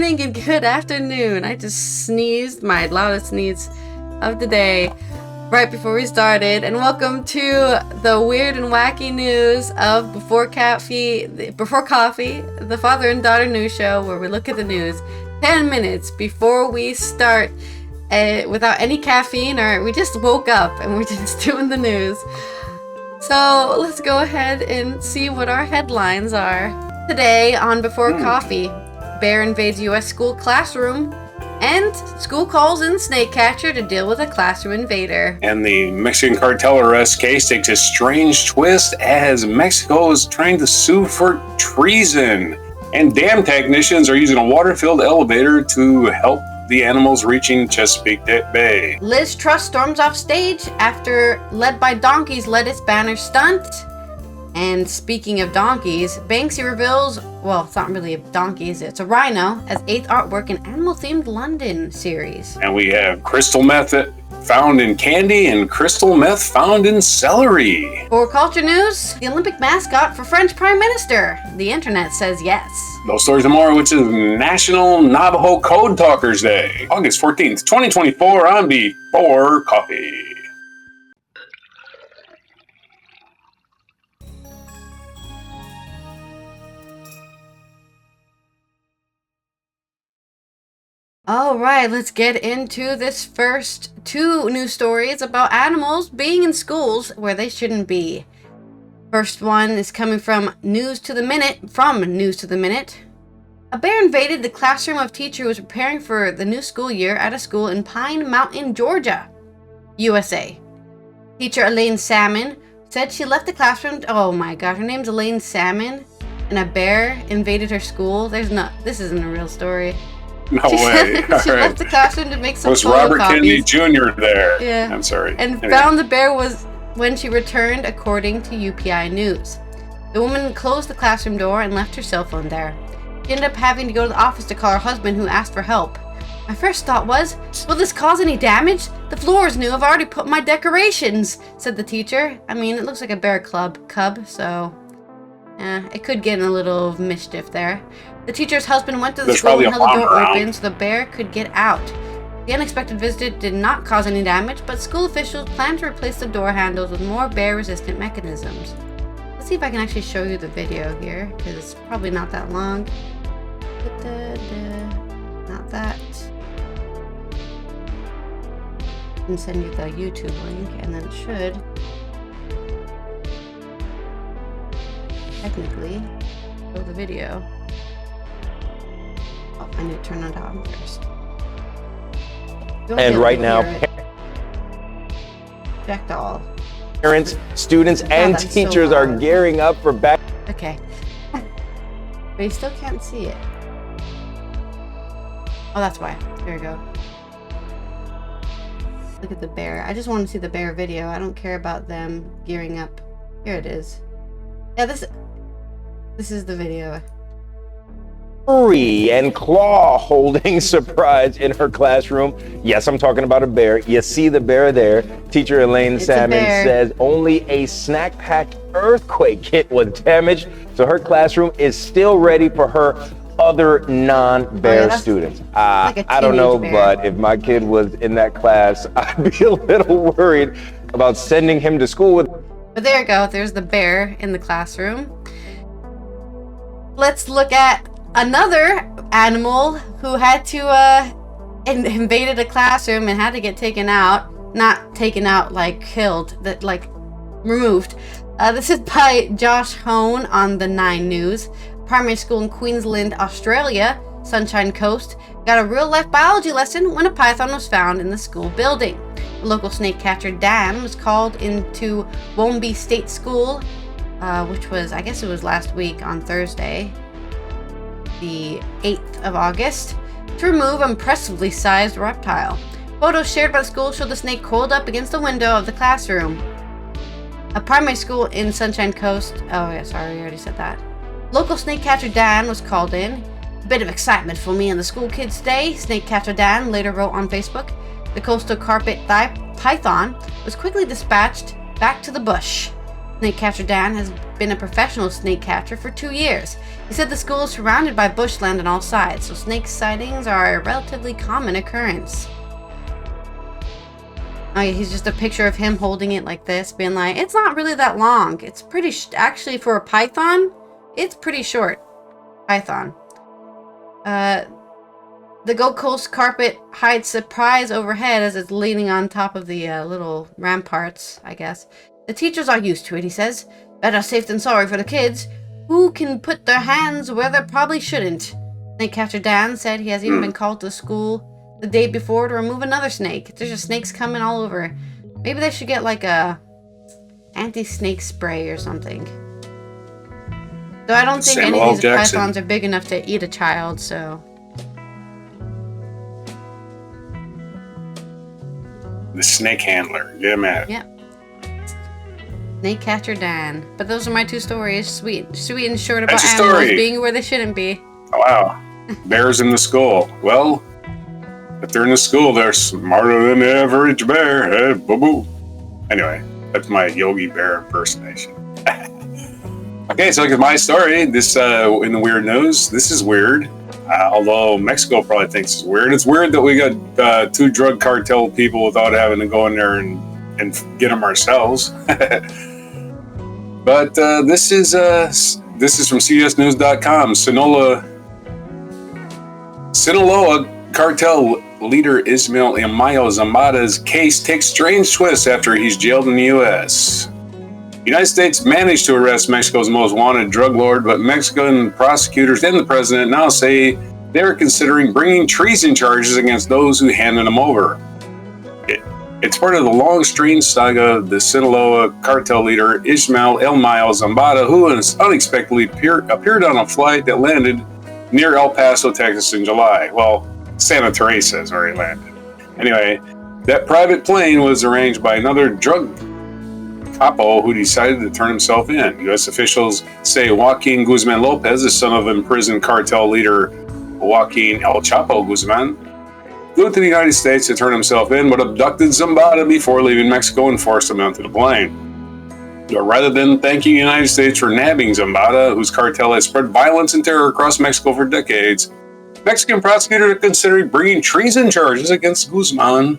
morning and good afternoon. I just sneezed, my loudest sneeze of the day, right before we started. And welcome to the weird and wacky news of Before Coffee, the father and daughter news show, where we look at the news 10 minutes before we start without any caffeine, or we just woke up and we're just doing the news. So let's go ahead and see what our headlines are. Today on Before Coffee, bear invades U.S. school classroom, and school calls in snake catcher to deal with a classroom invader. And the Mexican cartel arrest case takes a strange twist as Mexico is trying to sue for treason. And dam technicians are using a water-filled elevator to help the animals reaching Chesapeake Bay. Liz Truss storms off stage after Led by Donkeys led its banner stunt. And speaking of donkeys, Banksy reveals, well, it's not really a donkey, it's a rhino, as 8th artwork in animal-themed London series. And we have crystal meth found in candy and crystal meth found in celery. For culture news, the Olympic mascot for French Prime Minister. The internet says yes. Those stories tomorrow, which is National Navajo Code Talkers Day, August 14th, 2024 on Before Coffee. All right, let's get into this first two news stories about animals being in schools where they shouldn't be. First one is coming from News to the Minute. A bear invaded the classroom of a teacher who was preparing for the new school year at a school in Pine Mountain, Georgia, USA. Teacher Elaine Salmon said she left the classroom. Oh my God, her name's Elaine Salmon, and a bear invaded her school. This isn't a real story. No way. She left the classroom to make some Was Robert Kennedy Jr. there? Yeah. I'm sorry. And found the bear was when she returned, according to UPI News. The woman closed the classroom door and left her cell phone there. She ended up having to go to the office to call her husband, who asked for help. My first thought was, will this cause any damage? The floor is new. I've already put my decorations, said the teacher. I mean, it looks like a bear cub, so it could get in a little mischief there. The teacher's husband went to the school and held the door open so the bear could get out. The unexpected visit did not cause any damage, but school officials plan to replace the door handles with more bear-resistant mechanisms. Let's see if I can actually show you the video here, because it's probably not that long. Not that. I can send you the YouTube link, and then it should technically show the video. Oh, I need to turn it on first. And right now, checked all. Parents, students, and teachers are gearing up for back. Okay. But you still can't see it. Oh, that's why. There we go. Look at the bear. I just want to see the bear video. I don't care about them gearing up. Here it is. Yeah, this is the video. And claw holding surprise in her classroom. Yes, I'm talking about a bear. You see the bear there. Teacher Elaine Salmon says only a snack pack earthquake kit was damaged, so her classroom is still ready for her other non-bear students. Like I don't know, bear. but if my kid was in that class, I'd be a little worried about sending him to school with. But there you go. There's the bear in the classroom. Let's look at another animal who had to invaded a classroom and had to get taken out. Not taken out like killed, that like removed. This is by Josh Hone on the 9 News. Primary school in Queensland, Australia, Sunshine Coast, got a real-life biology lesson when a python was found in the school building. The local snake catcher Dan was called into Wombe State School, which was, I guess it was last week on Thursday, the 8th of August, to remove an impressively sized reptile. Photos shared by the school show the snake coiled up against the window of the classroom. A primary school in Sunshine Coast, oh yeah, sorry, I already said that. Local snake catcher Dan was called in. A bit of excitement for me and the school kids today, snake catcher Dan later wrote on Facebook. The coastal carpet python was quickly dispatched back to the bush. Snake catcher Dan has been a professional snake catcher for 2 years. He said the school is surrounded by bushland on all sides, so snake sightings are a relatively common occurrence. Oh yeah, he's just a picture of him holding it like this, being like, it's not really that long. It's pretty, actually for a python, it's pretty short. Python. The Gold Coast carpet hides surprise overhead as it's leaning on top of the little ramparts, I guess. The teachers are used to it, he says. Better safe than sorry for the kids, who can put their hands where they probably shouldn't. Snake catcher Dan said he has even been called to school the day before to remove another snake. There's just snakes coming all over. Maybe they should get like a anti-snake spray or something. Though I don't think any of these pythons are big enough to eat a child, so. The snake handler. Get him at it. Yep. Snake catcher Dan. But those are my 2 stories. Sweet and short about animals being where they shouldn't be. Oh, wow. Bears in the school. Well, if they're in the school, they're smarter than the average bear. Hey, boo-boo. Anyway, that's my Yogi Bear impersonation. Okay, so look at my story. This, in the weird news, this is weird. Although Mexico probably thinks it's weird. It's weird that we got 2 drug cartel people without having to go in there and get them ourselves. But this is from CBSNews.com. Sinaloa cartel leader Ismael Amayo Zambada's case takes strange twists after he's jailed in the U.S. The United States managed to arrest Mexico's most wanted drug lord, but Mexican prosecutors and the president now say they're considering bringing treason charges against those who handed him over. It's part of the long, strange saga of the Sinaloa cartel leader Ismael Mayo Zambada, who unexpectedly appeared on a flight that landed near El Paso, Texas in July. Well, Santa Teresa is where he landed. Anyway, that private plane was arranged by another drug capo who decided to turn himself in. U.S. officials say Joaquin Guzman Lopez, the son of imprisoned cartel leader Joaquin El Chapo Guzman, flew to the United States to turn himself in, but abducted Zambada before leaving Mexico and forced him onto the plane. But rather than thanking the United States for nabbing Zambada, whose cartel has spread violence and terror across Mexico for decades, Mexican prosecutors are considering bringing treason charges against Guzman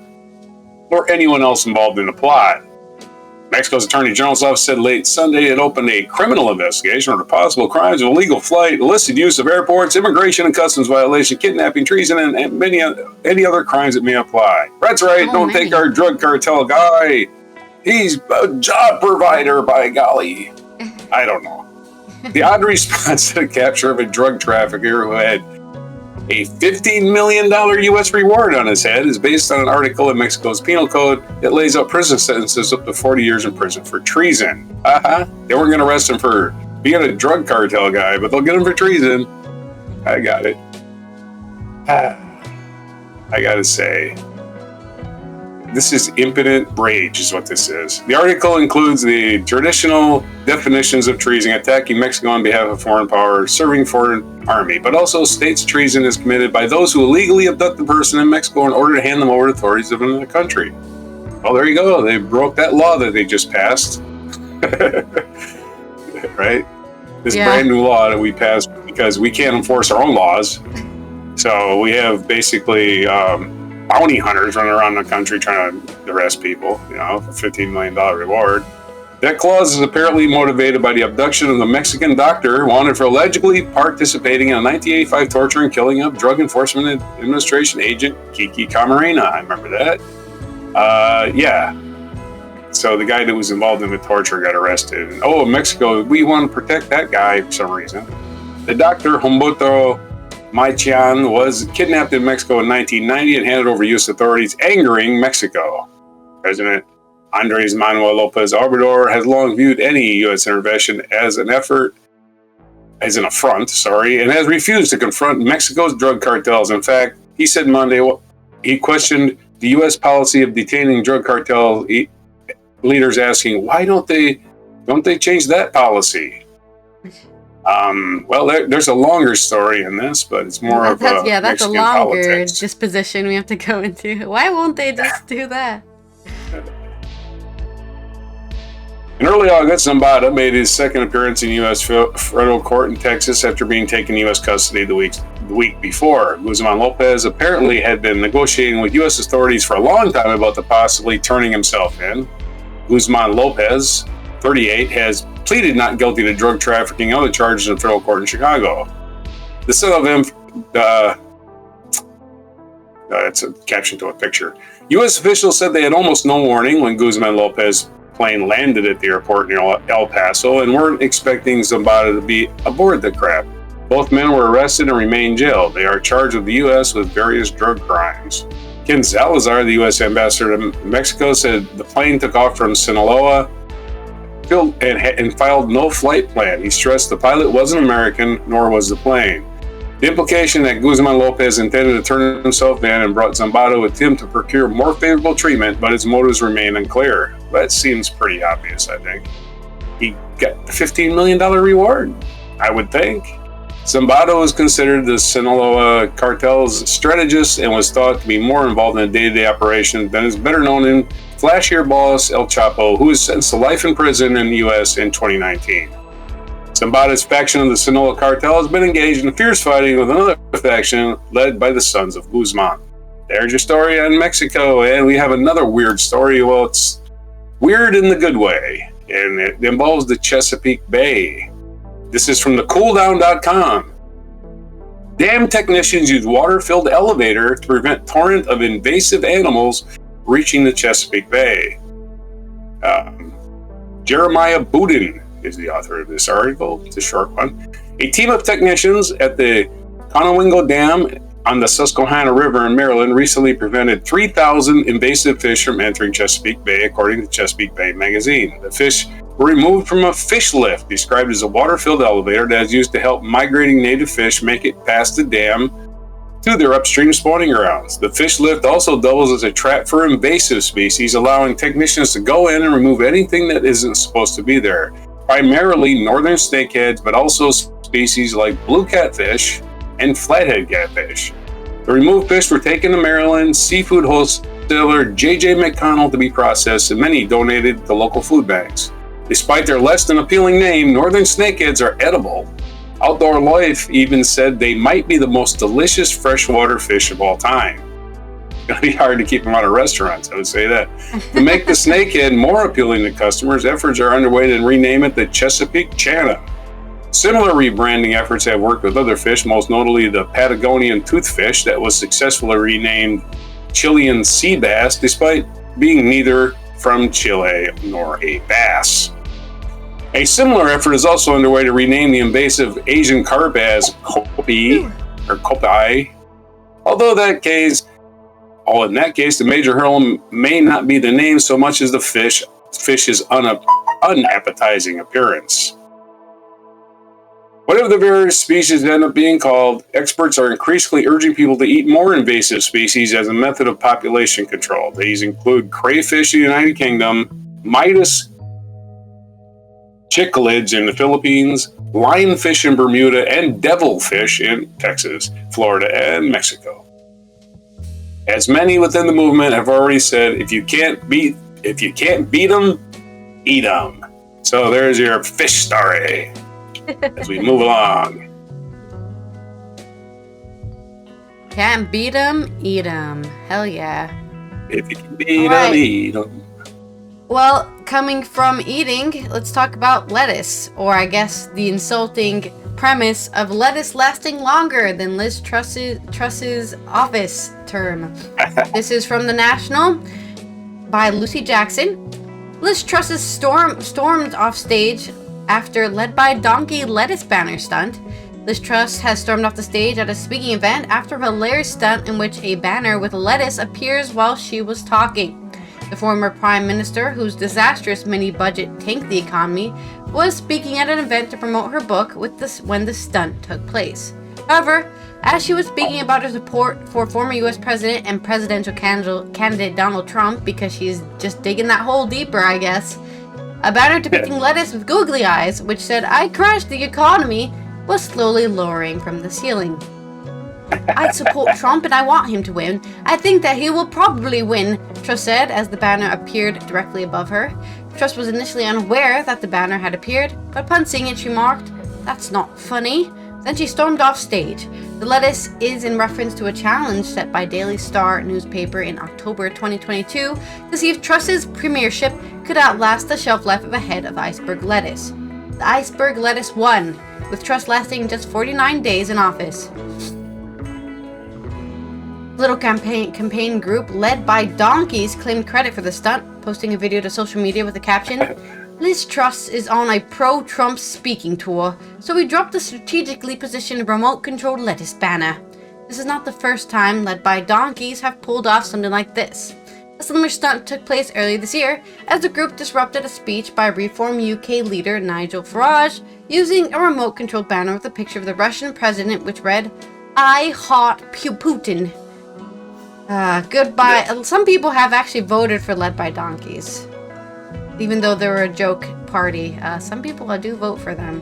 or anyone else involved in the plot. Mexico's Attorney General's office said late Sunday it opened a criminal investigation into possible crimes of illegal flight, illicit use of airports, immigration and customs violation, kidnapping, treason, and any other crimes that may apply. That's right, don't take our drug cartel guy. He's a job provider, by golly. I don't know. The odd response to the capture of a drug trafficker who had a $15 million U.S. reward on his head is based on an article in Mexico's penal code that lays out prison sentences up to 40 years in prison for treason. They weren't going to arrest him for being a drug cartel guy, but they'll get him for treason. I got it. I gotta say, this is impotent rage is what this is. The article includes the traditional definitions of treason: attacking Mexico on behalf of foreign power, serving foreign army, but also states treason is committed by those who illegally abduct a person in Mexico in order to hand them over to authorities of another country. Well, there you go. They broke that law that they just passed. Right? This brand new law that we passed because we can't enforce our own laws. So we have basically bounty hunters running around the country trying to arrest people, for $15 million reward. That clause is apparently motivated by the abduction of the Mexican doctor wanted for allegedly participating in a 1985 torture and killing of Drug Enforcement Administration agent Kiki Camarena. I remember that. So the guy that was involved in the torture got arrested. And, in Mexico, we want to protect that guy for some reason. The doctor, Humberto Maichian, was kidnapped in Mexico in 1990 and handed over to U.S. authorities, angering Mexico. President Andres Manuel Lopez Obrador has long viewed any U.S. intervention as an affront, and has refused to confront Mexico's drug cartels. In fact, he said Monday he questioned the U.S. policy of detaining drug cartel leaders, asking, why don't they change that policy? There's a longer story in this, but it's more of that's Mexican a longer politics. Disposition we have to go into. Why won't they just do that? In early August, Zambada made his second appearance in U.S. federal court in Texas after being taken into U.S. custody the week before. Guzman Lopez apparently had been negotiating with U.S. authorities for a long time about the possibly turning himself in. Guzman Lopez, 38, has pleaded not guilty to drug trafficking and other charges in federal court in Chicago. The son of him, it's a caption to a picture. U.S. officials said they had almost no warning when Guzman Lopez plane landed at the airport near El Paso and weren't expecting Zambada to be aboard the craft. Both men were arrested and remain jailed. They are charged with the U.S. with various drug crimes. Ken Salazar, the U.S. ambassador to Mexico, said the plane took off from Sinaloa and filed no flight plan. He stressed the pilot wasn't American, nor was the plane. The implication that Guzman Lopez intended to turn himself in and brought Zambada with him to procure more favorable treatment, but his motives remain unclear. That seems pretty obvious, I think. He got a $15 million reward, I would think. Zambada was considered the Sinaloa cartel's strategist and was thought to be more involved in the day-to-day operation than his better-known and flashier boss, El Chapo, who was sentenced to life in prison in the U.S. in 2019. Zambada's faction of the Sinaloa cartel has been engaged in fierce fighting with another faction led by the sons of Guzman. There's your story on Mexico, and we have another weird story. Well, it's weird in the good way, and it involves the Chesapeake Bay. This is from thecooldown.com. Dam technicians use water-filled elevator to prevent torrent of invasive animals reaching the Chesapeake Bay. Jeremiah Boudin is the author of this article. It's a short one. A team of technicians at the Conowingo Dam on the Susquehanna River in Maryland recently prevented 3,000 invasive fish from entering Chesapeake Bay, according to Chesapeake Bay magazine. The fish were removed from a fish lift, described as a water-filled elevator that is used to help migrating native fish make it past the dam to their upstream spawning grounds. The fish lift also doubles as a trap for invasive species, allowing technicians to go in and remove anything that isn't supposed to be there. Primarily northern snakeheads, but also species like blue catfish and flathead catfish. The removed fish were taken to Maryland seafood wholesaler J.J. McConnell to be processed, and many donated to local food banks. Despite their less than appealing name, northern snakeheads are edible. Outdoor Life even said they might be the most delicious freshwater fish of all time. It's going to be hard to keep them out of restaurants, I would say that. To make the snakehead more appealing to customers, efforts are underway to rename it the Chesapeake Channa. Similar rebranding efforts have worked with other fish, most notably the Patagonian toothfish that was successfully renamed Chilean sea bass, despite being neither from Chile nor a bass. A similar effort is also underway to rename the invasive Asian carp as Kopi or Kopai. Although in that case, the major hurdle may not be the name so much as the fish's unappetizing appearance. Whatever the various species end up being called, experts are increasingly urging people to eat more invasive species as a method of population control. These include crayfish in the United Kingdom, Midas cichlids in the Philippines, lionfish in Bermuda, and devilfish in Texas, Florida, and Mexico. As many within the movement have already said, if you can't beat them, eat them. So there's your fish story as we move along. Can't beat them, eat them. Hell yeah. If you can beat them, eat them. Well, coming from eating, let's talk about lettuce, or I guess the insulting premise of lettuce lasting longer than Liz Truss's office term. This is from The National by Lucy Jackson. Liz Truss stormed off stage after led by donkey lettuce banner stunt. Liz Truss has stormed off the stage at a speaking event after a hilarious stunt in which a banner with lettuce appears while she was talking. The former prime minister, whose disastrous mini-budget tanked the economy, was speaking at an event to promote her book when the stunt took place. However, as she was speaking about her support for former U.S. President and presidential candidate Donald Trump, because she's just digging that hole deeper, I guess, a banner depicting lettuce with googly eyes, which said, "I crashed the economy," was slowly lowering from the ceiling. "I support Trump and I want him to win. I think that he will probably win," Truss said as the banner appeared directly above her. Truss was initially unaware that the banner had appeared, but upon seeing it, she remarked, "That's not funny." Then she stormed off stage. The lettuce is in reference to a challenge set by Daily Star newspaper in October 2022 to see if Truss's premiership could outlast the shelf life of a head of iceberg lettuce. The iceberg lettuce won, with Truss lasting just 49 days in office. Little campaign group led by donkeys claimed credit for the stunt, posting a video to social media with the caption, "Liz Truss is on a pro-Trump speaking tour, so we dropped the strategically positioned remote-controlled lettuce banner. This is not the first time led by donkeys have pulled off something like this. A similar stunt took place earlier this year, as the group disrupted a speech by Reform UK leader Nigel Farage, using a remote-controlled banner with a picture of the Russian president which read, 'I heart Putin.' Goodbye." Some people have actually voted for Led by Donkeys. Even though they were a joke party, some people do vote for them.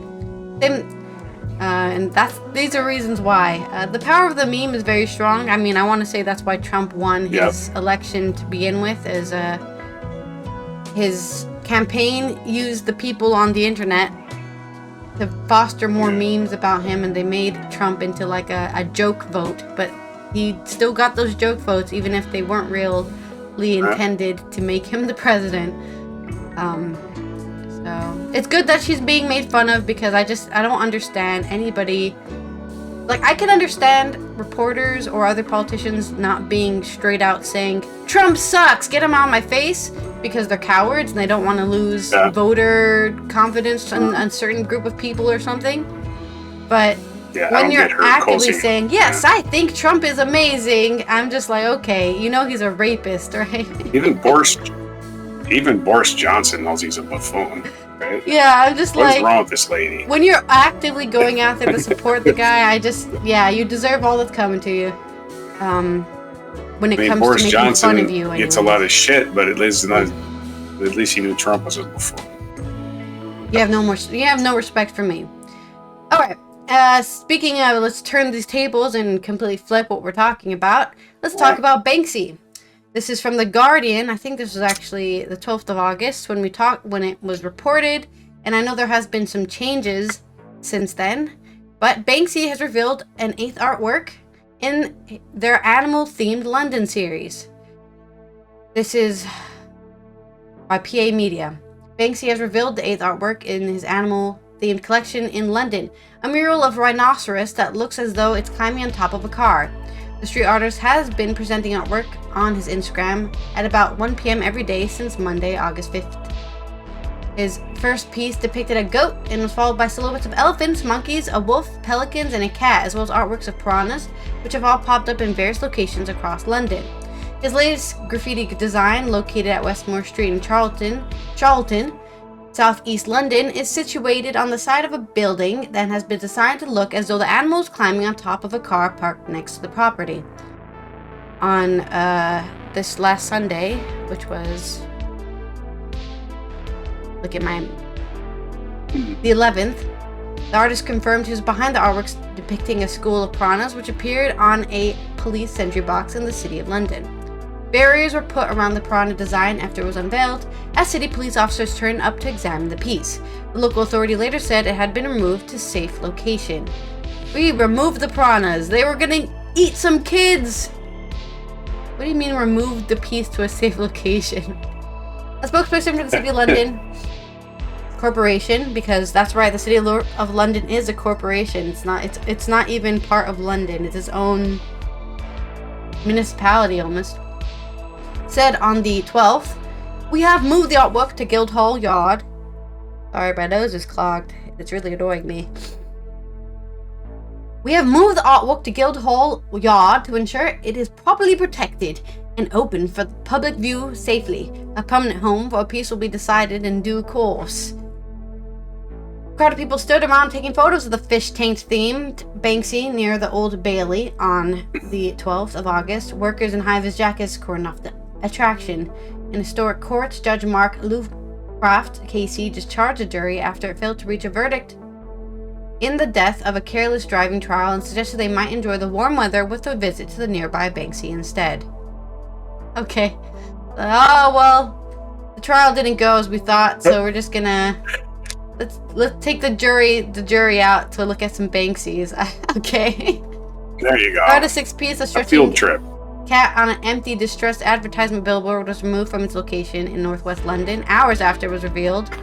And these are reasons why. The power of the meme is very strong. I mean, I want to say that's why Trump won his election to begin with, as his campaign used the people on the internet to foster more memes about him, and they made Trump into like a joke vote, but he still got those joke votes even if they weren't really intended to make him the president. So it's good that she's being made fun of, because I don't understand anybody. Like, I can understand reporters or other politicians not being straight out saying, "Trump sucks, get him out of my face," because they're cowards and they don't want to lose voter confidence in a certain group of people or something. But when you're actively saying, "Yes, I think Trump is amazing," I'm just like, okay, you know he's a rapist, right? Even Boris Johnson knows he's a buffoon, right? Yeah, I'm just What's wrong with this lady? When you're actively going out there to support the guy, you deserve all that's coming to you. When it comes Boris to making Johnson fun of you, gets a lot of shit, but at least he knew Trump was a buffoon. You have no respect for me. All right. Speaking of, let's turn these tables and completely flip what we're talking about. Let's talk about Banksy. This is from The Guardian. I think this was actually the 12th of August when it was reported, and I know there has been some changes since then, but Banksy has revealed an 8th artwork in their animal-themed London series. This is by PA Media. Banksy has revealed the 8th artwork in his animal-themed collection in London, a mural of a rhinoceros that looks as though it's climbing on top of a car. The street artist has been presenting artwork on his Instagram at about 1 p.m. every day since Monday, August 5th. His first piece depicted a goat and was followed by silhouettes of elephants, monkeys, a wolf, pelicans, and a cat, as well as artworks of piranhas, which have all popped up in various locations across London. His latest graffiti design, located at Westmore Street in Charlton, Southeast London, is situated on the side of a building that has been designed to look as though the animal is climbing on top of a car parked next to the property. On this last Sunday, which was, the 11th, the artist confirmed he was behind the artworks depicting a school of piranhas which appeared on a police sentry box in the city of London. Barriers were put around the piranha design after it was unveiled, as city police officers turned up to examine the piece. The local authority later said it had been removed to safe location. "We removed the piranhas. They were gonna eat some kids." What do you mean removed the piece to a safe location? A spokesperson for the City of London Corporation, because that's right, the City of London is a corporation. It's not even part of London. It's its own municipality almost. Said on the 12th, "We have moved the artwork to Guildhall Yard." Sorry, my nose is clogged. It's really annoying me. "We have moved the artwork to Guildhall Yard to ensure it is properly protected and open for the public view safely. A permanent home for a piece will be decided in due course." A crowd of people stood around taking photos of the fish tank themed Banksy near the Old Bailey on the 12th of August. Workers in high-vis jackets cordoned off the attraction. In historic courts, Judge Mark Lovecraft KC discharged a jury after it failed to reach a verdict in the death of a careless driving trial and suggested they might enjoy the warm weather with a visit to the nearby Banksy instead. Okay. Oh, well, The trial didn't go as we thought, so we're just gonna let's take the jury out to look at some Banksies. Okay. There you go. About a 6-piece, a field trip. Cat on an empty, distressed advertisement billboard was removed from its location in northwest London hours after it was revealed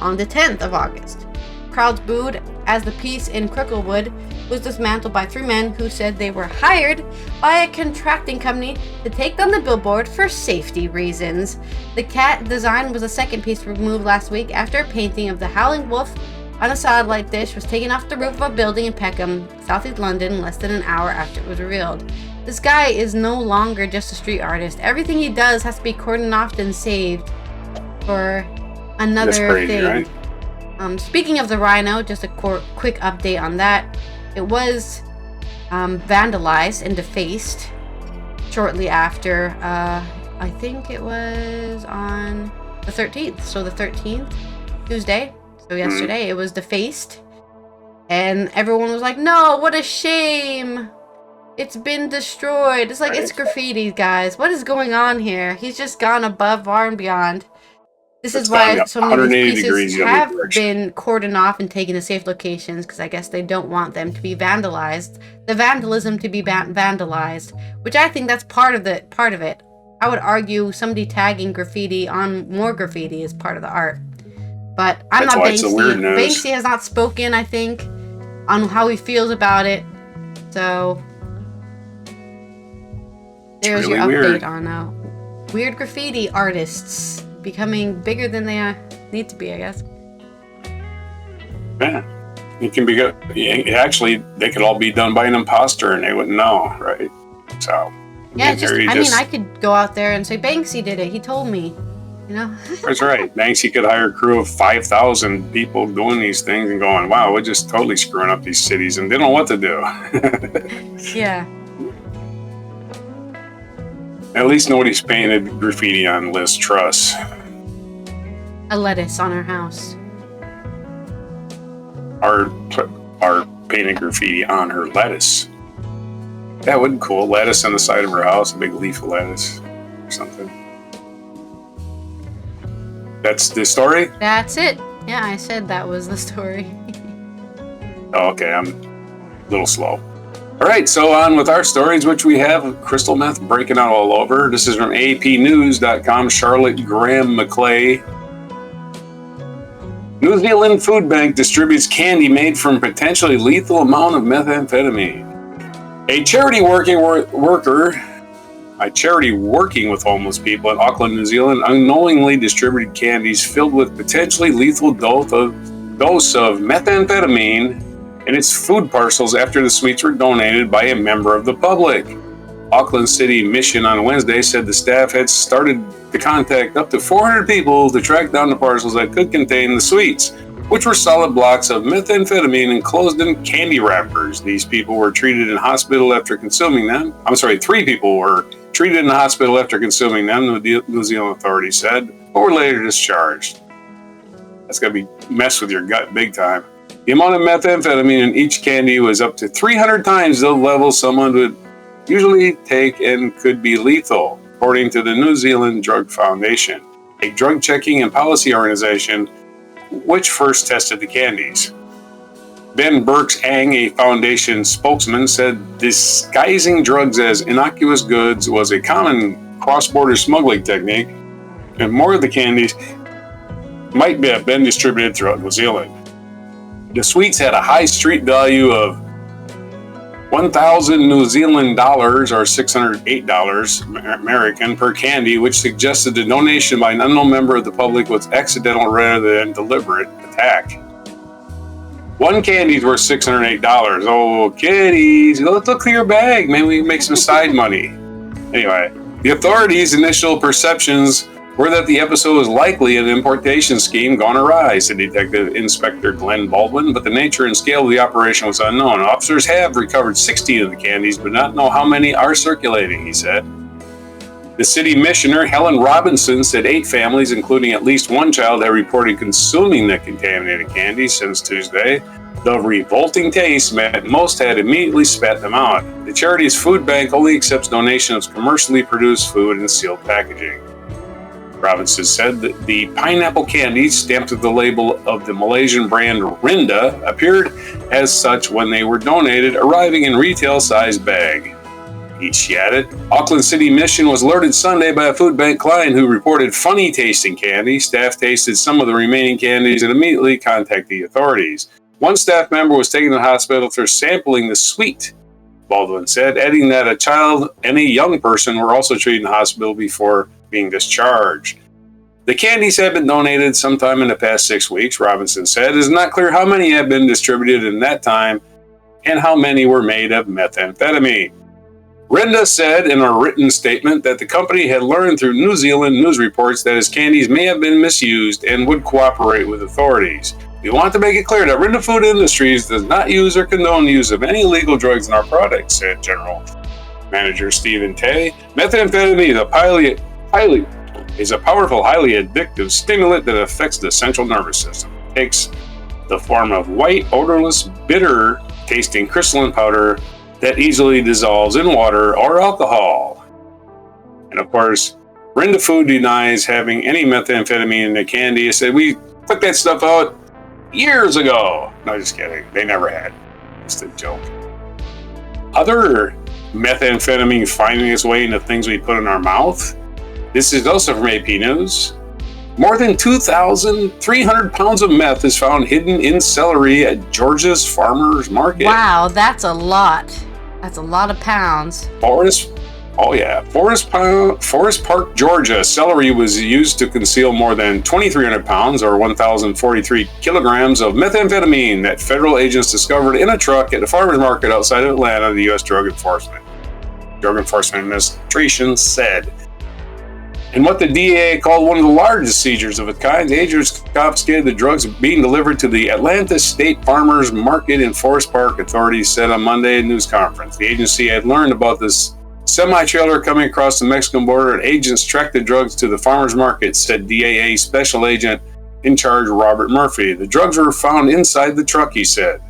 on the 10th of August. Crowds booed as the piece in Cricklewood was dismantled by 3 men who said they were hired by a contracting company to take down the billboard for safety reasons. The cat design was the second piece removed last week after a painting of the howling wolf on a satellite dish was taken off the roof of a building in Peckham, southeast London, less than an hour after it was revealed. This guy is no longer just a street artist. Everything he does has to be cordoned off and saved for another That's crazy, thing. Right? Speaking of the rhino, just a quick update on that. It was vandalized and defaced shortly after, I think it was on the 13th. So the 13th, Tuesday. So yesterday, it was defaced. And everyone was like, no, what a shame. It's been destroyed. It's like, it's graffiti, guys. What is going on here? He's just gone above, far and beyond. This is why so many of these pieces have been cordoned off and taken to safe locations, because I guess they don't want them to be vandalized. The vandalism to be vandalized, which I think that's part of it. I would argue somebody tagging graffiti on more graffiti is part of the art. But I'm not Banksy. Banksy has not spoken, I think, on how he feels about it. So there's your update on weird graffiti artists becoming bigger than they need to be, I guess. Yeah, it can be. Actually, they could all be done by an imposter, and they wouldn't know, right? So yeah, I could go out there and say Banksy did it. He told me, you know. That's right. Banksy could hire a crew of 5,000 people doing these things and going, "Wow, we're just totally screwing up these cities," and they don't know what to do. Yeah. At least nobody's painted graffiti on Liz Truss. A lettuce on her house. Or painted graffiti on her lettuce. That would be cool. Lettuce on the side of her house, a big leaf of lettuce or something. That's the story? That's it. Yeah, I said that was the story. Oh, okay, I'm a little slow. All right, so on with our stories, which we have crystal meth breaking out all over. This is from apnews.com. Charlotte Graham McClay. New Zealand Food Bank distributes candy made from potentially lethal amount of methamphetamine. A charity working with homeless people in Auckland, New Zealand, unknowingly distributed candies filled with potentially lethal dose of methamphetamine in its food parcels after the sweets were donated by a member of the public. Auckland City Mission on Wednesday said the staff had started to contact up to 400 people to track down the parcels that could contain the sweets, which were solid blocks of methamphetamine enclosed in candy wrappers. These people were treated in hospital after consuming them. 3 people were treated in the hospital after consuming them, the New Zealand authorities said, but were later discharged. That's going to be mess with your gut big time. The amount of methamphetamine in each candy was up to 300 times the level someone would usually take and could be lethal, according to the New Zealand Drug Foundation, a drug checking and policy organization which first tested the candies. Ben Burks-Ang, a foundation spokesman, said disguising drugs as innocuous goods was a common cross-border smuggling technique, and more of the candies might have been distributed throughout New Zealand. The sweets had a high street value of 1,000 New Zealand dollars or $608 American per candy, which suggested the donation by an unknown member of the public was accidental rather than deliberate attack. One candy's worth $608. Oh, kiddies, let's look through your bag. Maybe we can make some side money. Anyway, the authorities' initial perceptions were that the episode was likely an importation scheme gone awry, said Detective Inspector Glenn Baldwin, but the nature and scale of the operation was unknown. Officers have recovered 16 of the candies, but not know how many are circulating, he said. The city missioner, Helen Robinson, said 8 families, including at least one child, have reported consuming the contaminated candies since Tuesday. The revolting taste meant most had immediately spat them out. The charity's food bank only accepts donations of commercially produced food in sealed packaging. Robinson said that the pineapple candy stamped with the label of the Malaysian brand Rinda appeared as such when they were donated, arriving in retail-sized bag. She added, Auckland City Mission was alerted Sunday by a food bank client who reported funny tasting candy. Staff tasted some of the remaining candies and immediately contacted the authorities. One staff member was taken to the hospital for sampling the sweet, Baldwin said, adding that a child and a young person were also treated in the hospital before being discharged. The candies have been donated sometime in the past 6 weeks, Robinson said. It is not clear how many have been distributed in that time and how many were made of methamphetamine. Rinda said in a written statement that the company had learned through New Zealand news reports that his candies may have been misused and would cooperate with authorities. We want to make it clear that Rinda Food Industries does not use or condone the use of any illegal drugs in our products, said General Manager Stephen Tay. Methamphetamine is a powerful, highly addictive stimulant that affects the central nervous system. It takes the form of white, odorless, bitter tasting crystalline powder that easily dissolves in water or alcohol. And of course, Rinda Food denies having any methamphetamine in the candy. It said, we took that stuff out years ago. No, just kidding. They never had. It's a joke. Other methamphetamine finding its way into things we put in our mouth. This is also from AP News. More than 2,300 pounds of meth is found hidden in celery at Georgia's farmers market. Wow, that's a lot. That's a lot of pounds. Forest Park, Georgia. Celery was used to conceal more than 2,300 pounds or 1,043 kilograms of methamphetamine that federal agents discovered in a truck at the farmers market outside of Atlanta, the U.S. Drug Enforcement Administration said. In what the DEA called one of the largest seizures of its kind, agents confiscated the drugs being delivered to the Atlanta State Farmers Market in Forest Park, authorities said on Monday at a news conference. The agency had learned about this semi-trailer coming across the Mexican border, and agents tracked the drugs to the farmers market, said DAA Special Agent in charge Robert Murphy. The drugs were found inside the truck, he said.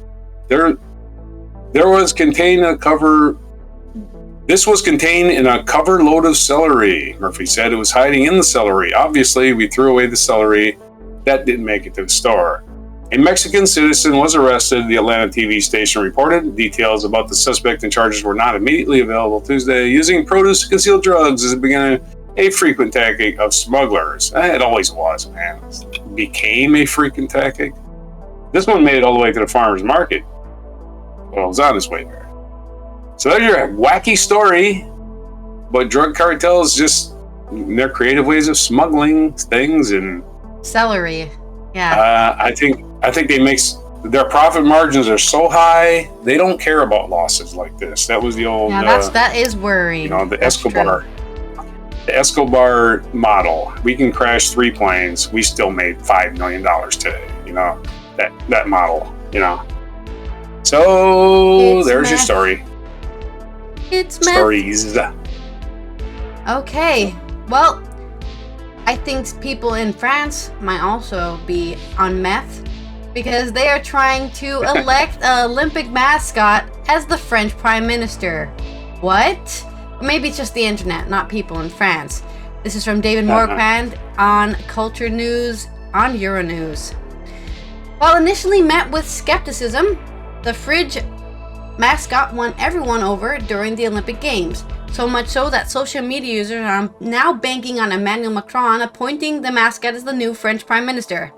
This was contained in a cover load of celery. Murphy said it was hiding in the celery. Obviously, we threw away the celery. That didn't make it to the store. A Mexican citizen was arrested, the Atlanta TV station reported. Details about the suspect and charges were not immediately available Tuesday. Using produce to conceal drugs is beginning a frequent tactic of smugglers. It always was, man. It became a frequent tactic. This one made it all the way to the farmer's market. Well, it was on its way there. So there's your wacky story, but drug cartels just their creative ways of smuggling things and celery. Yeah. I think they make their profit margins are so high they don't care about losses like this. That was the old. Yeah, that is worrying. You know, the Escobar model. We can crash 3 planes. We still made $5 million today. You know that model. You know. So there's your story. It's stories. Okay, well, I think people in France might also be on meth because they are trying to elect an Olympic mascot as the French Prime Minister. What? Maybe it's just the internet, not people in France. This is from David Morquand on Culture News on Euronews. While initially met with skepticism, the Fridge mascot won everyone over during the Olympic Games, so much so that social media users are now banking on Emmanuel Macron appointing the mascot as the new French Prime Minister.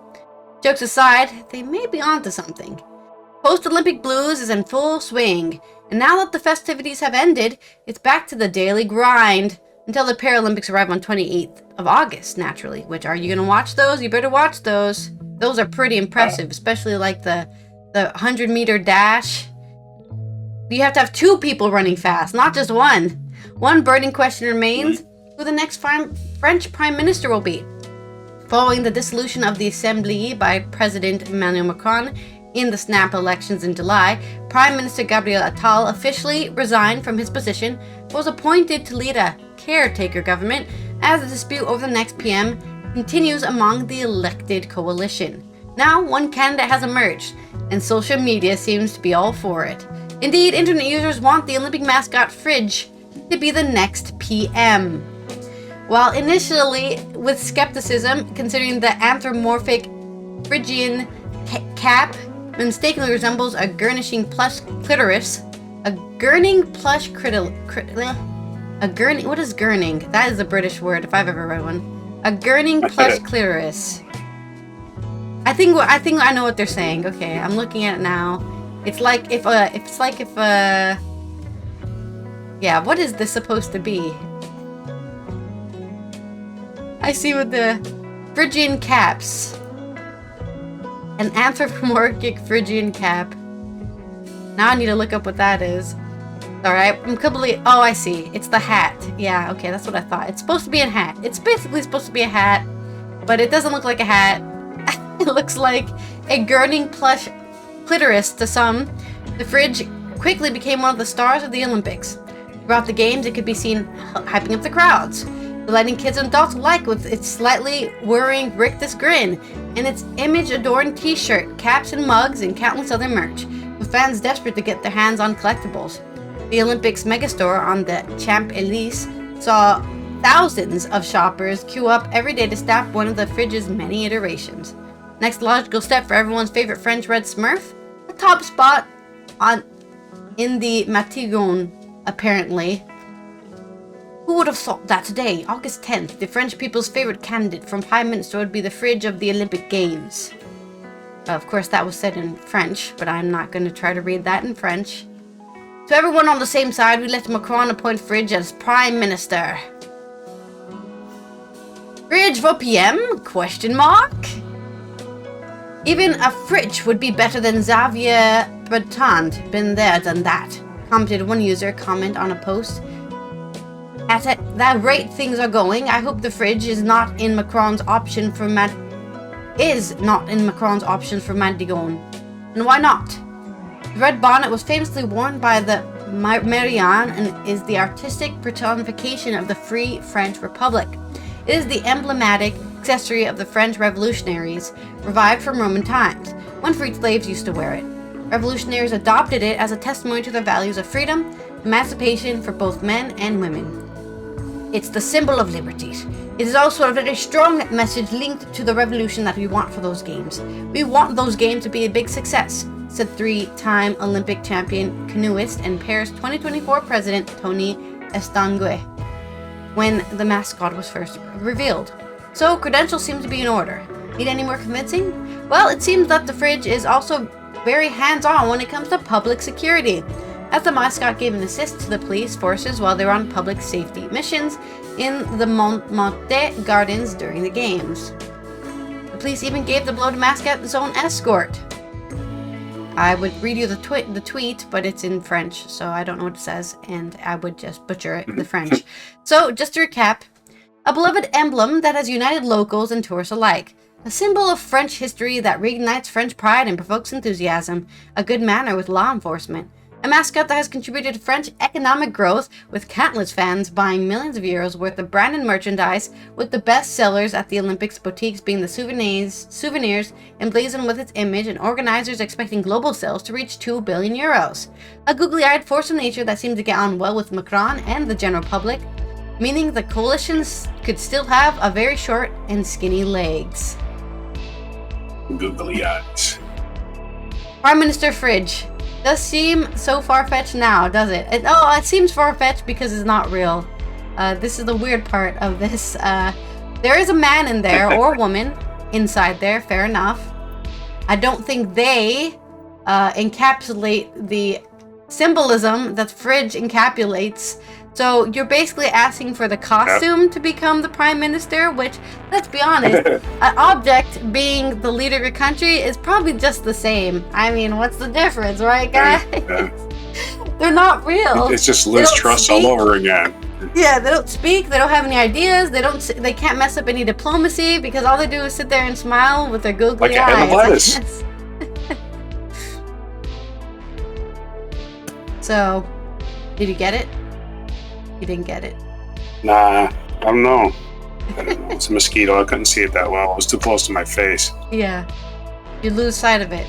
Jokes aside, they may be onto something. Post-Olympic blues is in full swing, and now that the festivities have ended, it's back to the daily grind until the Paralympics arrive on 28th of August, naturally. Which, are you going to watch those? You better watch those. Those are pretty impressive, especially like the 100-meter dash. You have to have 2 people running fast, not just one. One burning question remains, who the next French Prime Minister will be. Following the dissolution of the Assembly by President Emmanuel Macron in the snap elections in July, Prime Minister Gabriel Attal officially resigned from his position but was appointed to lead a caretaker government as the dispute over the next PM continues among the elected coalition. Now, one candidate has emerged, and social media seems to be all for it. Indeed, internet users want the Olympic mascot Fridge to be the next PM. While initially with skepticism, considering the anthropomorphic Phrygian cap mistakenly resembles a gurnishing plush clitoris. A gurning plush a gurning. What is gurning? That is a British word if I've ever read one. A gurning plush clitoris. I think I know what they're saying. Okay, I'm looking at it now. It's like if yeah, what is this supposed to be? I see with the Phrygian caps. An anthropomorphic Phrygian cap. Now I need to look up what that is. Alright, I'm completely... Oh, I see. It's the hat. Yeah, okay, that's what I thought. It's supposed to be a hat. It's basically supposed to be a hat, but it doesn't look like a hat. It looks like a gurning plush clitoris to some. The fridge quickly became one of the stars of the Olympics. Throughout the games, it could be seen hyping up the crowds, delighting kids and adults alike with its slightly worrying rictus grin and its image-adorned t-shirt, caps and mugs, and countless other merch, with fans desperate to get their hands on collectibles. The Olympics megastore on the Champs-Élysées saw thousands of shoppers queue up every day to staff one of the fridge's many iterations. Next logical step for everyone's favorite French red Smurf? The top spot in the Matignon, apparently. Who would have thought that today, August 10th, the French people's favorite candidate from Prime Minister would be the fridge of the Olympic Games? Of course, that was said in French, but I'm not going to try to read that in French. To everyone on the same side, we let Macron appoint Fridge as Prime Minister. Fridge for PM? Question mark? Even a fridge would be better than Xavier Bertrand. Been there, done that. Commented one user comment on a post. At that rate things are going, I hope the fridge is not in Macron's option for Madigon. And why not? The red bonnet was famously worn by the Marianne and is the artistic personification of the Free French Republic. It is the emblematic accessory of the French revolutionaries, revived from Roman times, when freed slaves used to wear it. Revolutionaries adopted it as a testimony to their values of freedom, emancipation for both men and women. It's the symbol of liberty. It is also a very strong message linked to the revolution that we want for those games. We want those games to be a big success, said three-time Olympic champion canoeist and Paris 2024 president Tony Estanguet, when the mascot was first revealed. So credentials seem to be in order. Need any more convincing? Well, it seems that the fridge is also very hands-on when it comes to public security, as the mascot gave an assist to the police forces while they were on public safety missions in the Montmartre Gardens during the games. The police even gave the bloated mascot his own escort. I would read you the tweet, but it's in French, so I don't know what it says, and I would just butcher it, the French. So, just to recap, a beloved emblem that has united locals and tourists alike. A symbol of French history that reignites French pride and provokes enthusiasm. A good manner with law enforcement. A mascot that has contributed to French economic growth, with countless fans buying millions of euros worth of branded merchandise, with the best sellers at the Olympics boutiques being the souvenirs emblazoned with its image, and organizers expecting global sales to reach 2 billion euros. A googly-eyed force of nature that seemed to get on well with Macron and the general public, meaning the coalitions could still have a very short and skinny legs. Googly eyes. Prime Minister Fridge. Does seem so far-fetched now, does it? It seems far-fetched because it's not real. This is the weird part of this. There is a man in there, or a woman, inside there, fair enough. I don't think they encapsulate the symbolism that fridge encapsulates. So you're basically asking for the costume to become the prime minister, which, let's be honest, an object being the leader of your country is probably just the same. I mean, what's the difference, right, guys? They're not real. It's just Liz Truss all over again. Yeah, they don't speak. They don't have any ideas. They can't mess up any diplomacy because all they do is sit there and smile with their googly eyes. Like a head of lettuce. So, did you get it? You didn't get it. Nah, I don't know. It's a mosquito. I couldn't see it that well. It was too close to my face. Yeah, you lose sight of it.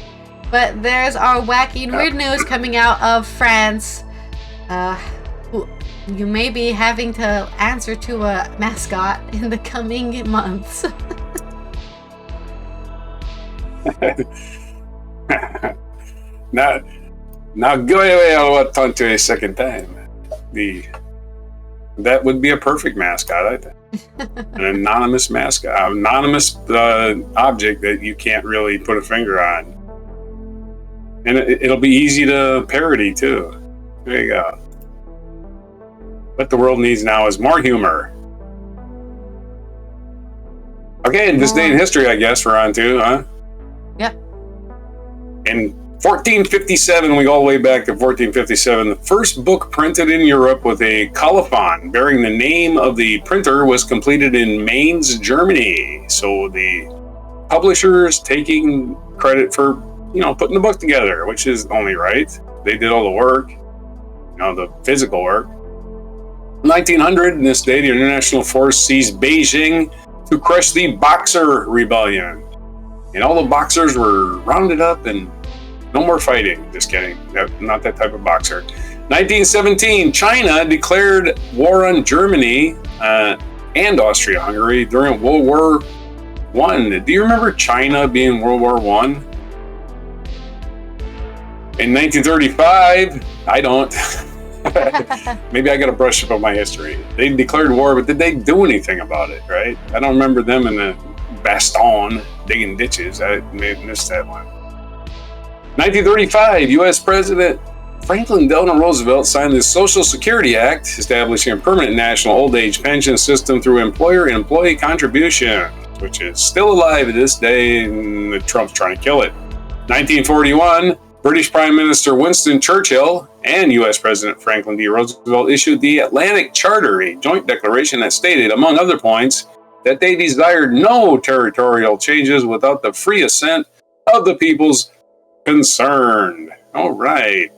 But there's our wacky and weird news coming out of France. you may be having to answer to a mascot in the coming months. Now go away. I'll talk to you a second time. That would be a perfect mascot, I think. An anonymous mascot, anonymous object that you can't really put a finger on, and it'll be easy to parody too. There you go. What the world needs now is more humor. Okay, in this day in history, I guess we're on to, huh? Yep. In 1457, we go all the way back to 1457. The first book printed in Europe with a colophon bearing the name of the printer was completed in Mainz, Germany. So the publishers taking credit for, putting the book together, which is only right. They did all the work, the physical work. 1900, in this day, the international force seized Beijing to crush the Boxer Rebellion. And all the boxers were rounded up and no more fighting. Just kidding. Not that type of boxer. 1917, China declared war on Germany and Austria-Hungary during World War I. Do you remember China being World War I? In 1935, I don't. Maybe I got to brush up on my history. They declared war, but did they do anything about it, right? I don't remember them in the Bastogne digging ditches. I may have missed that one. 1935, U.S. President Franklin Delano Roosevelt signed the Social Security Act, establishing a permanent national old age pension system through employer and employee contributions, which is still alive to this day, and Trump's trying to kill it. 1941, British Prime Minister Winston Churchill and U.S. President Franklin D. Roosevelt issued the Atlantic Charter, a joint declaration that stated, among other points, that they desired no territorial changes without the free assent of the peoples concerned. All right.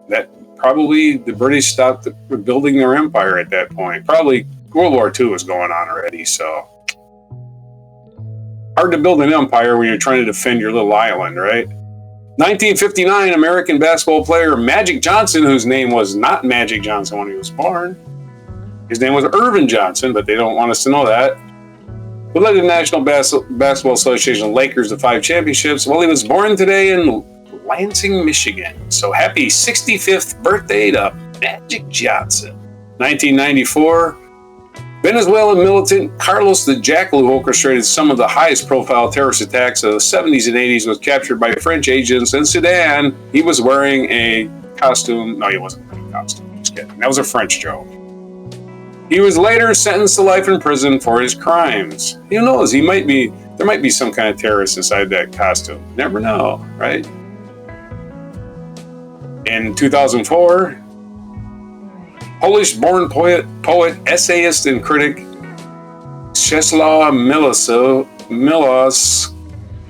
That probably the British stopped building their empire at that point. Probably World War II was going on already, so. Hard to build an empire when you're trying to defend your little island, right? 1959, American basketball player Magic Johnson, whose name was not Magic Johnson when he was born. His name was Irvin Johnson, but they don't want us to know that. Who led the National Basketball Association Lakers to 5 championships. Well, he was born today in Lansing, Michigan. So happy 65th birthday to Magic Johnson. 1994, Venezuelan militant Carlos the Jackal, who orchestrated some of the highest profile terrorist attacks of the 70s and 80s, was captured by French agents in Sudan. He was wearing a costume. No, he wasn't wearing a costume. Just kidding. That was a French joke. He was later sentenced to life in prison for his crimes. Who knows? There might be some kind of terrorist inside that costume. Never know, right? In 2004, Polish-born poet, essayist, and critic Czesław Miłosz,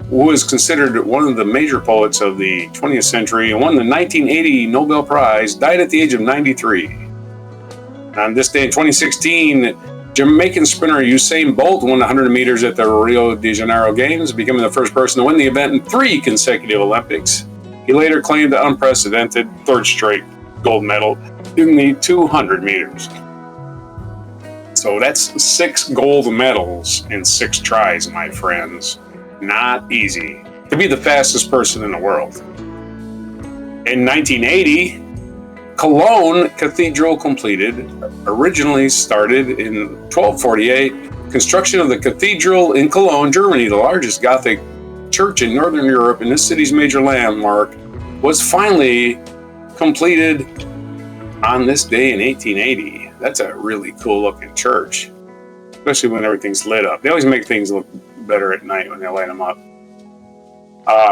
who is considered one of the major poets of the 20th century and won the 1980 Nobel Prize, died at the age of 93. On this day in 2016, Jamaican sprinter Usain Bolt won 100 meters at the Rio de Janeiro Games, becoming the first person to win the event in 3 consecutive Olympics. He later claimed the unprecedented third straight gold medal in the 200 meters. So that's 6 gold medals in 6 tries, my friends. Not easy to be the fastest person in the world. In 1980, Cologne Cathedral completed. Originally started in 1248, construction of the cathedral in Cologne, Germany, the largest Gothic church in Northern Europe, and this city's major landmark, was finally completed on this day in 1880. That's a really cool looking church, especially when everything's lit up. They always make things look better at night when they light them up.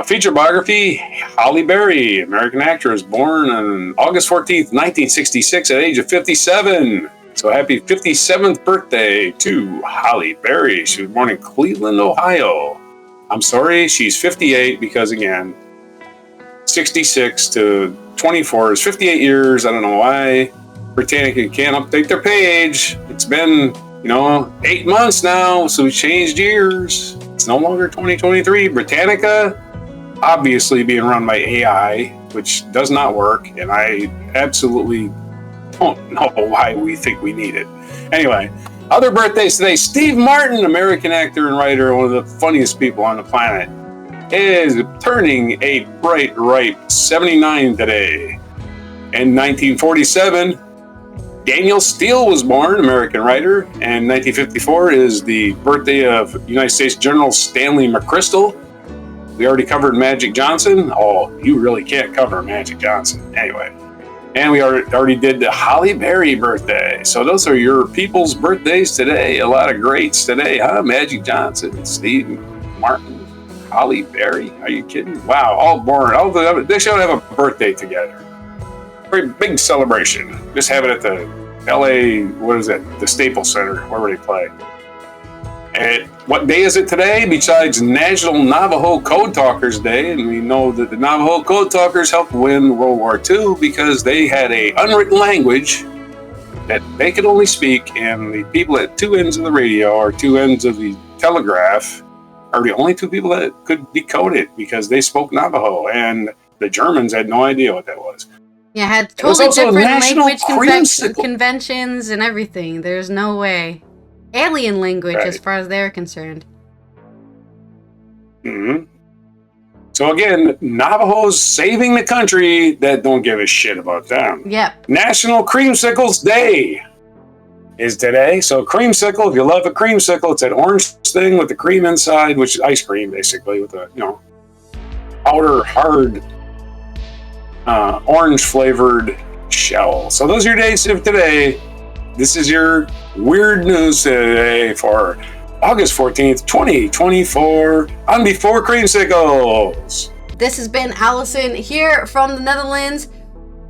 Feature biography, Halle Berry, American actress, born on August 14th, 1966 at the age of 57. So happy 57th birthday to Halle Berry. She was born in Cleveland, Ohio. I'm sorry, she's 58 because, again, 66 to 24 is 58 years. I don't know why Britannica can't update their page. It's been, 8 months now, so we changed years. It's no longer 2023. Britannica, obviously being run by AI, which does not work, and I absolutely don't know why we think we need it. Anyway, other birthdays today. Steve Martin, American actor and writer, one of the funniest people on the planet, is turning a bright, ripe 79 today. In 1947, Daniel Steele was born, American writer, and 1954 is the birthday of United States General Stanley McChrystal. We already covered Magic Johnson. Oh, you really can't cover Magic Johnson. Anyway. And we already did the Holly Berry birthday. So those are your people's birthdays today. A lot of greats today, huh? Magic Johnson, Steve Martin, Holly Berry. Are you kidding? Wow, all born. They should have a birthday together. Very big celebration. Just have it at the LA, what is it? The Staples Center, wherever they play. And what day is it today? Besides National Navajo Code Talkers Day, and we know that the Navajo Code Talkers helped win World War II because they had an unwritten language that they could only speak, and the people at two ends of the radio or two ends of the telegraph are the only two people that could decode it because they spoke Navajo, and the Germans had no idea what that was. Yeah, had totally different language conventions and everything. There's no way. Alien language, right, as far as they're concerned. Mm-hmm. So again, Navajos saving the country that don't give a shit about them. Yep. National Creamsicles Day is today. So creamsicle, if you love a creamsicle, it's that orange thing with the cream inside, which is ice cream basically, with a outer hard orange flavored shell. So those are your days of today. This is your weird news today for August 14th, 2024 on Before Creamsicles. This has been Allison here from the Netherlands.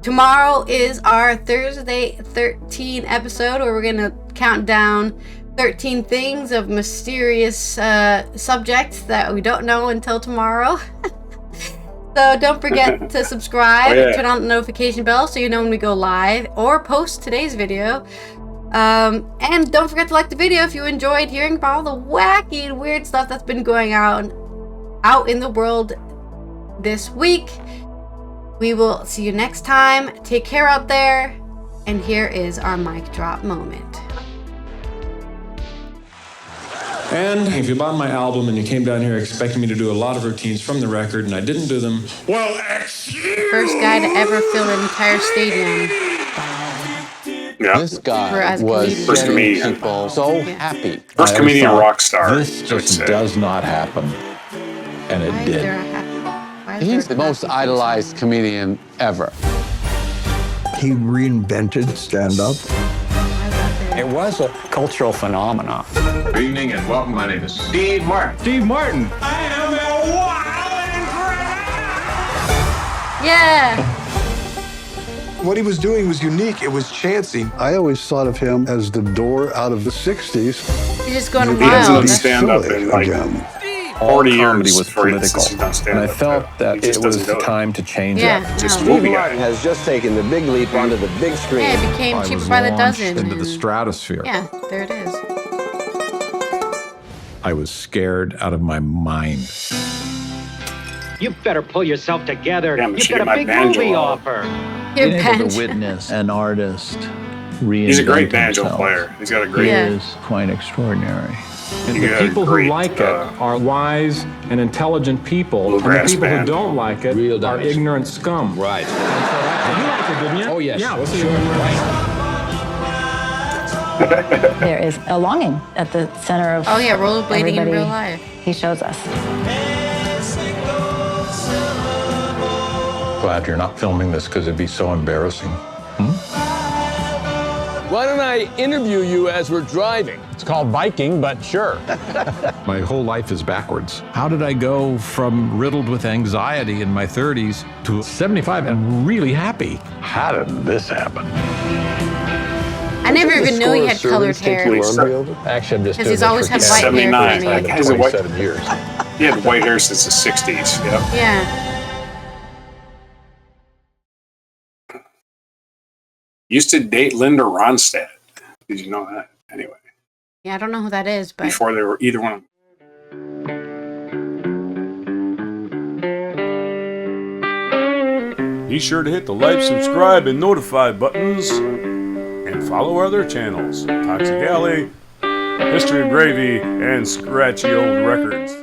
Tomorrow is our Thursday 13 episode where we're going to count down 13 things of mysterious subjects that we don't know until tomorrow. So don't forget to subscribe and turn on the notification bell so you know when we go live or post today's video. And don't forget to like the video if you enjoyed hearing about all the wacky and weird stuff that's been going on out in the world this week. We will see you next time. Take care out there. And here is our mic drop moment. And if you bought my album and you came down here expecting me to do a lot of routines from the record and I didn't do them, well, first guy to ever fill an entire stadium. Yeah. This guy was first getting comedian. people so happy. First comedian rock star. This just does not happen. And it did. He's the most idolized comedian ever. He reinvented stand-up. It was a cultural phenomenon. Good evening and welcome. My name is Steve Martin. Steve Martin. I am a wild and Yeah. What he was doing was unique. It was chancy. I always thought of him as the door out of the 60s. He's just going He wild. hasn't stand up in like again. 40 comedy years was political, and I felt that it was time to change that. Just no. movie Martin has just taken the big leap onto the big screen. Yeah, it became cheaper by the dozen. Into the stratosphere. Yeah, there it is. I was scared out of my mind. You better pull yourself together. Yeah, You've got a big movie offer. Your Being able bench. to witness an artist reinvent He's a great banjo himself player. He's got a great. is quite extraordinary. and the people who like it are wise and intelligent people, and the people who don't like it are ignorant scum. Right. You liked it, didn't you? Oh, yes. Yeah, let's see. There is a longing at the center of rollerblading in real life. He shows us. Glad you're not filming this because it'd be so embarrassing. Why don't I interview you as we're driving? It's called biking, but sure. My whole life is backwards. How did I go from riddled with anxiety in my 30s to 75 and really happy? How did this happen? I never even knew he had colored hair. Actually, I'm just Because doing he's always had this white hair. 79. For me. He has a white, 27 years. he had white hair since the 60s. Yep. Yeah. Used to date Linda Ronstadt. Did you know that? Anyway. Yeah, I don't know who that is, but Before they were either one of them. Be sure to hit the like, subscribe, and notify buttons. and follow our other channels, Toxic Alley, History of Gravy, and Scratchy Old Records.